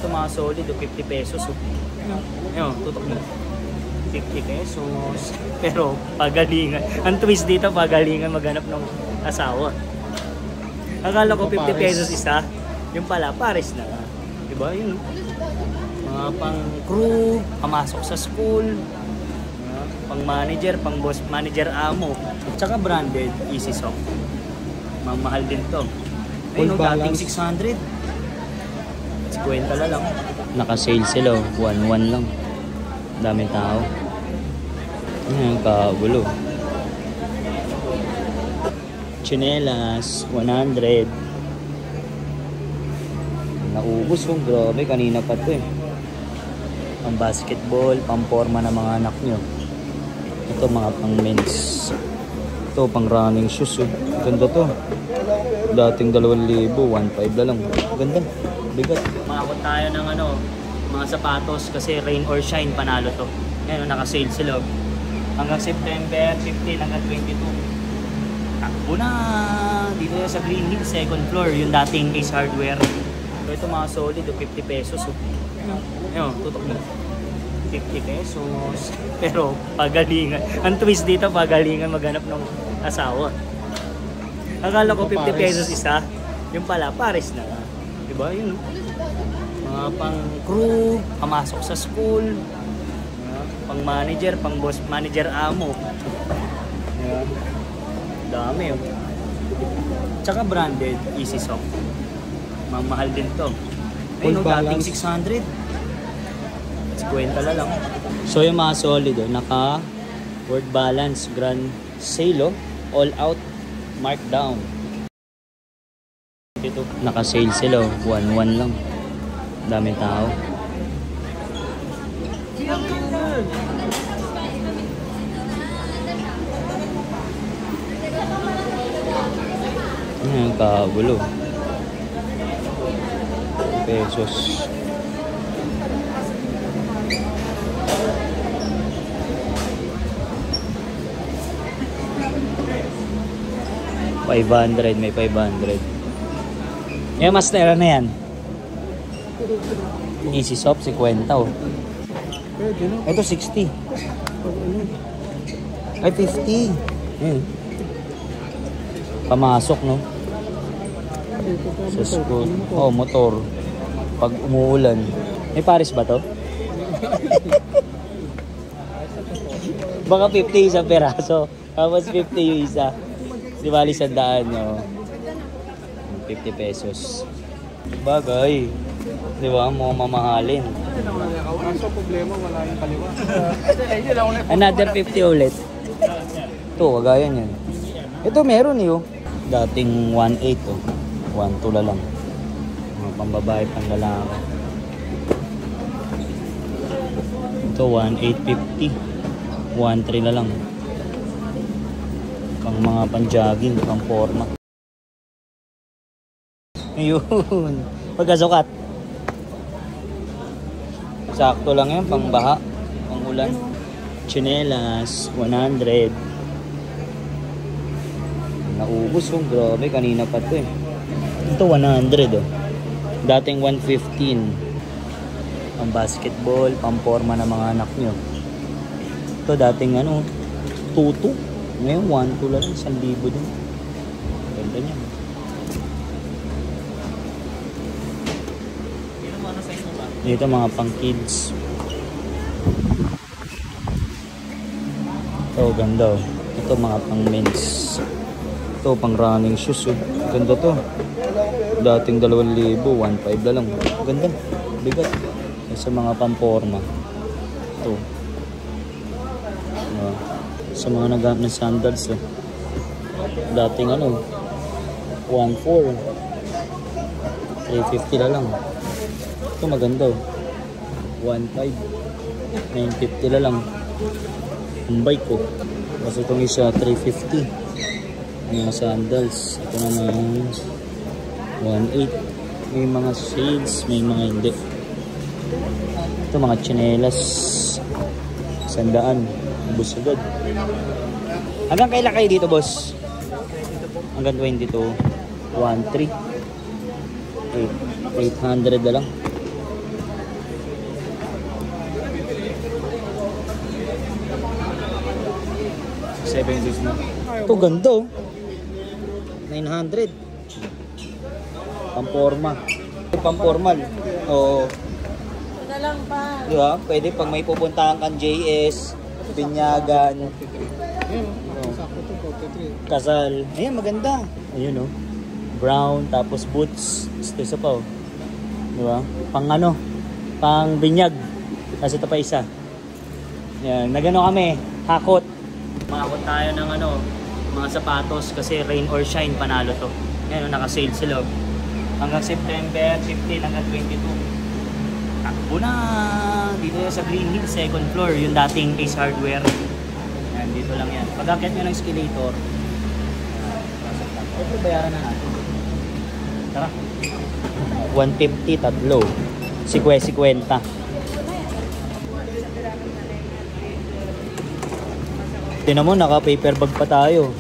Ito mga solid, 50 pesos. Ayun, tutok mo. 50 pesos. Pero pagalingan. Ang twist dito, pagalingan maghanap ng asawa. Akala ko 50 pesos isa. Yung pala, pares na. Diba yun? Mga pang crew, pamasok sa school. Pang manager, pang boss, manager amo. Tsaka branded, Easy Soft. Mamahal din to. Ayun, dating 600. 50 na lang. Naka-sale sila, 1-1 lang. Daming tao. Ayan, kagulo. Chinelas, 100. Naubos yung grabe, kanina pa to eh. Pang basketball, pang forma ng mga anak nyo. Ito mga pang men's. Ito pang running shoes eh. Ganda to. Dating 2,000, 1,500 na lang. Ganda. Bigat. Makakot tayo ng mga sapatos kasi rain or shine panalo to. Ngayon naka-sale sila. Hanggang September 15 hanggang 22. Takbo na! Dito sa Green Hills, second floor. Yung dating Ace Hardware. Ito mga solid, 50 pesos. Ayun, tutok mo. 50 pesos. Pero pagalingan. Ang twist dito, pagalingan maghanap ng asawa. Akala ko 50 pesos isa. Yung pala, pares na. Diba yun? Mga pang crew, pamasok sa school. Pang manager, pang boss, manager amo. Dami yun. Tsaka branded, Easy Soft. Mamahal din to. Ayun, dating 600. 50 na lang. So yung mga solid, naka word balance, grand sale, all out, markdown. Ito, naka-sale sila, 1-1 lang. Daming tao. Ayan, kagulo. Pesos. $500, may 500. Yung master na yan. Easy Soft, 50 oh. Ito 60. Ay 50. Pamasok no. Sa school. Oh, motor. Pag umuulan. May pares ba to? Baka 50 isang peraso. Tapos 50 yung isa. Di bali 100 no. 50 pesos. Bagay. Di ba? Mga mamahalin. Kaso problema, wala yung kaliwa. Another 50 ulit. Ito, kagayan yan. Ito meron eh. Dating 1.8 oh. 1.2 na lang. Mga pambabae, panglalaki. Ito 1.850. 1.3 na lang. Pang mga pang-jogging, pang forma. Ayun. Pagkasukat. Sakto lang yan, pang baha, pang ulan. Chinelas, 100. Naubos yung grabe, kanina pa to eh. Ito 100 oh. Dating 115. Pang basketball, pang forma ng mga anak nyo. Ito dating 2.2. Ngayon 1.2 lang, 1,000 din. Ganda niya. Dito mga pang kids. Ito ganda oh. Ito mga pang men's. Ito pang running shoes oh. Ganda to. Dating 2,000, 1,500 na lang. Ganda. Bigat. Sa mga pamporma. Ito. Sa mga naghahanap ng sandals oh. Dating 1,400. 350 na lang. Ito maganda oh. 1,500. 950 na lang. Ang bike ko. Kasi itong isa 350. Mga sandals. Ito naman 1,800. May mga shades, may mga hindi. Ito mga chinelas. 100. Ubus agad. Hanggang kailan kayo dito, boss? Hanggang 22. 1,300. 800 na lang. 750. Ito ganda oh. 900. Pamporma. Pampormal. Oo. Ito na lang pa. Di ba? Pwede pag may pupuntahan kang JS, Binyagan, Ayun, sakto to, 43. Kasal. Ayan, maganda. Ayun oh. Brown, tapos boots. Ito isa pa oh. Di ba? Pang ano? Pang binyag. Tapos ito pa isa. Yan. Nagano kami. Hakot. Makakot tayo ng ano, mga sapatos kasi rain or shine panalo to. Yan oh, naka-sale sila oh. Hanggang September 15 hanggang 22. Takbo na! Dito yan sa Green Hills, second floor. Yung dating Ace Hardware. Yan, dito lang yan. Pag-akyat nyo ng escalator, ito bayaran na natin. Tara. 150 tatlo. 50. Tinan mo, naka-paper bag pa tayo.